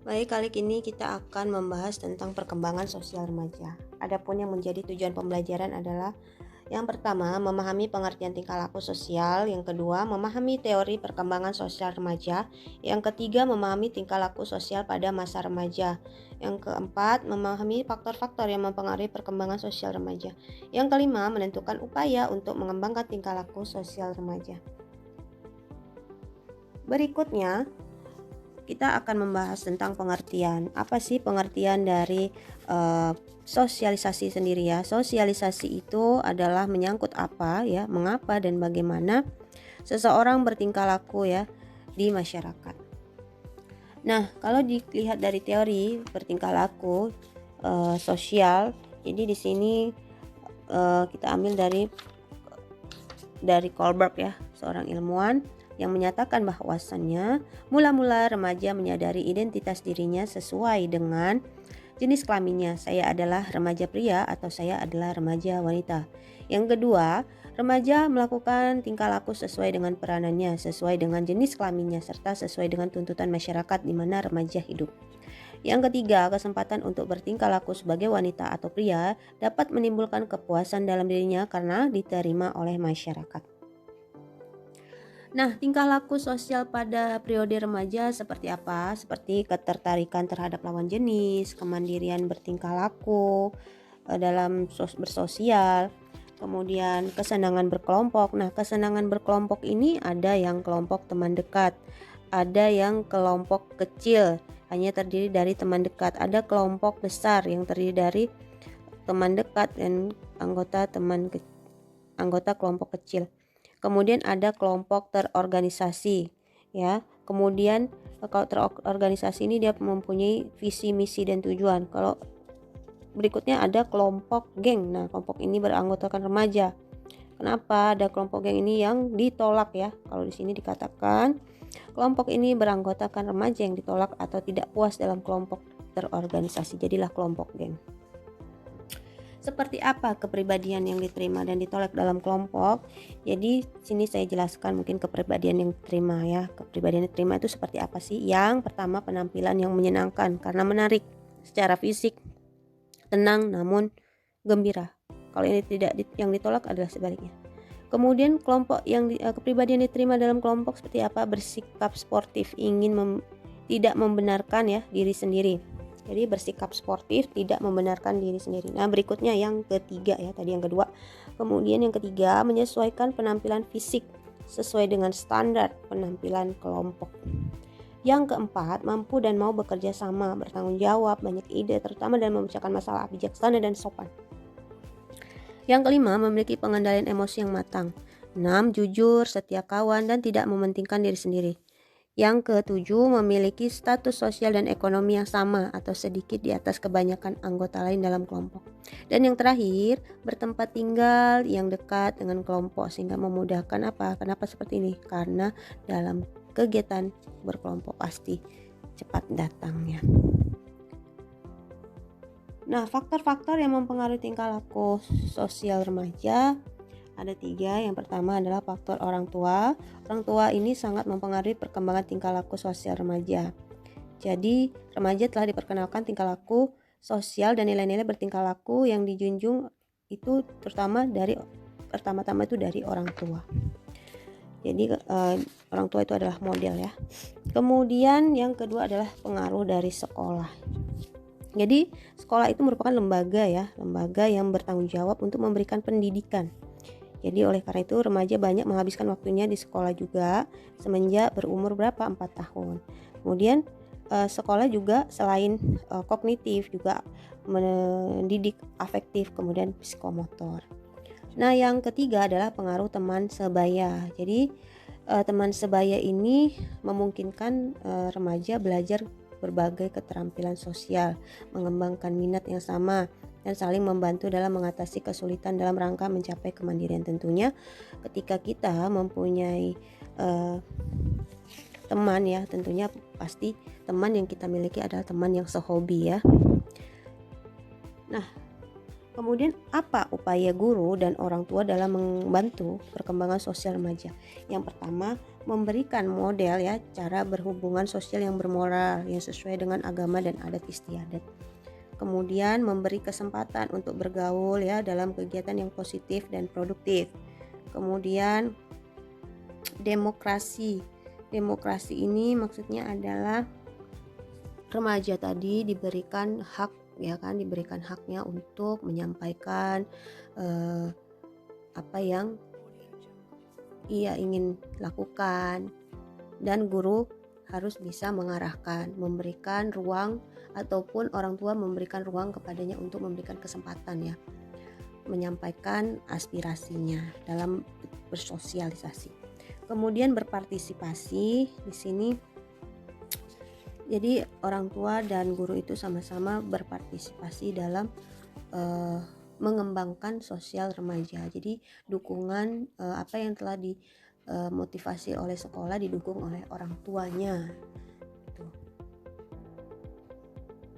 Baik, kali ini kita akan membahas tentang perkembangan sosial remaja. Adapun yang menjadi tujuan pembelajaran adalah yang pertama, memahami pengertian tingkah laku sosial. Yang kedua, memahami teori perkembangan sosial remaja. Yang ketiga, memahami tingkah laku sosial pada masa remaja. Yang keempat, memahami faktor-faktor yang mempengaruhi perkembangan sosial remaja. Yang kelima, menentukan upaya untuk mengembangkan tingkah laku sosial remaja. Berikutnya, kita akan membahas tentang pengertian. Apa sih pengertian dari sosialisasi sendiri ya? Sosialisasi itu adalah menyangkut apa ya, mengapa dan bagaimana seseorang bertingkah laku ya di masyarakat. Nah, kalau dilihat dari teori bertingkah laku sosial, jadi di sini kita ambil dari Kohlberg ya, seorang ilmuwan yang menyatakan bahwasannya mula-mula remaja menyadari identitas dirinya sesuai dengan jenis kelaminnya. Saya adalah remaja pria atau saya adalah remaja wanita. Yang kedua, remaja melakukan tingkah laku sesuai dengan peranannya, sesuai dengan jenis kelaminnya, serta sesuai dengan tuntutan masyarakat di mana remaja hidup. Yang ketiga, kesempatan untuk bertingkah laku sebagai wanita atau pria dapat menimbulkan kepuasan dalam dirinya karena diterima oleh masyarakat. Nah, tingkah laku sosial pada periode remaja seperti apa? Seperti ketertarikan terhadap lawan jenis, kemandirian bertingkah laku dalam bersosial, kemudian kesenangan berkelompok. Nah, kesenangan berkelompok ini ada yang kelompok teman dekat, ada yang kelompok kecil, hanya terdiri dari teman dekat, ada kelompok besar yang terdiri dari teman dekat dan anggota kelompok kecil. Kemudian ada kelompok terorganisasi ya. Kemudian kalau terorganisasi ini dia mempunyai visi, misi dan tujuan. Kalau berikutnya ada kelompok geng. Nah, kelompok ini beranggotakan remaja. Kenapa ada kelompok geng ini yang ditolak ya? Kalau di sini dikatakan kelompok ini beranggotakan remaja yang ditolak atau tidak puas dalam kelompok terorganisasi. Jadilah kelompok geng. Seperti apa kepribadian yang diterima dan ditolak dalam kelompok? Jadi sini saya jelaskan mungkin kepribadian yang diterima ya. Kepribadian yang diterima itu seperti apa sih? Yang pertama, penampilan yang menyenangkan karena menarik secara fisik, tenang namun gembira. Kalau ini tidak yang ditolak adalah sebaliknya. Kemudian kepribadian yang diterima dalam kelompok seperti apa? Bersikap sportif, ingin tidak membenarkan ya diri sendiri. Jadi bersikap sportif, tidak membenarkan diri sendiri. Nah, berikutnya yang ketiga ya, tadi yang kedua. Kemudian yang ketiga, menyesuaikan penampilan fisik sesuai dengan standar penampilan kelompok. Yang keempat, mampu dan mau bekerja sama, bertanggung jawab, banyak ide, terutama dalam memecahkan masalah, bijaksana dan sopan. Yang kelima, memiliki pengendalian emosi yang matang. 6. Jujur, setia kawan, dan tidak mementingkan diri sendiri. Yang ketujuh, memiliki status sosial dan ekonomi yang sama atau sedikit di atas kebanyakan anggota lain dalam kelompok. Dan yang terakhir, bertempat tinggal yang dekat dengan kelompok sehingga memudahkan apa? Kenapa seperti ini? Karena dalam kegiatan berkelompok pasti cepat datangnya. Nah, faktor-faktor yang mempengaruhi tingkah laku sosial remaja ada 3. Yang pertama adalah faktor orang tua. Orang tua ini sangat mempengaruhi perkembangan tingkah laku sosial remaja. Jadi remaja telah diperkenalkan tingkah laku sosial dan nilai-nilai bertingkah laku yang dijunjung itu pertama-tama itu dari orang tua. Jadi orang tua itu adalah model ya. Kemudian yang kedua adalah pengaruh dari sekolah. Jadi sekolah itu merupakan lembaga yang bertanggung jawab untuk memberikan pendidikan. Jadi oleh karena itu remaja banyak menghabiskan waktunya di sekolah juga semenjak berumur 4 tahun. Kemudian sekolah juga selain kognitif juga mendidik afektif, kemudian psikomotor. Nah, yang ketiga adalah pengaruh teman sebaya. Jadi teman sebaya ini memungkinkan remaja belajar berbagai keterampilan sosial, mengembangkan minat yang sama, dan saling membantu dalam mengatasi kesulitan dalam rangka mencapai kemandirian. Tentunya ketika kita mempunyai teman ya, tentunya pasti teman yang kita miliki adalah teman yang sehobi ya. Nah, Kemudian apa upaya guru dan orang tua dalam membantu perkembangan sosial remaja? Yang pertama, memberikan model ya cara berhubungan sosial yang bermoral, yang sesuai dengan agama dan adat istiadat. Kemudian memberi kesempatan untuk bergaul ya dalam kegiatan yang positif dan produktif. Kemudian demokrasi. Demokrasi ini maksudnya adalah remaja tadi diberikan hak ya kan, diberikan haknya untuk menyampaikan apa yang ia ingin lakukan, dan guru harus bisa mengarahkan, memberikan ruang, ataupun orang tua memberikan ruang kepadanya untuk memberikan kesempatan ya menyampaikan aspirasinya dalam bersosialisasi. Kemudian berpartisipasi di sini. Jadi orang tua dan guru itu sama-sama berpartisipasi dalam mengembangkan sosial remaja. Jadi dukungan apa yang telah dimotivasi oleh sekolah didukung oleh orang tuanya. Gitu.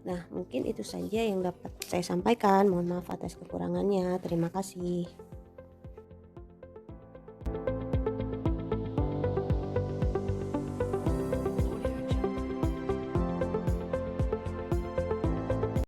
Nah, mungkin itu saja yang dapat saya sampaikan. Mohon maaf atas kekurangannya. Terima kasih.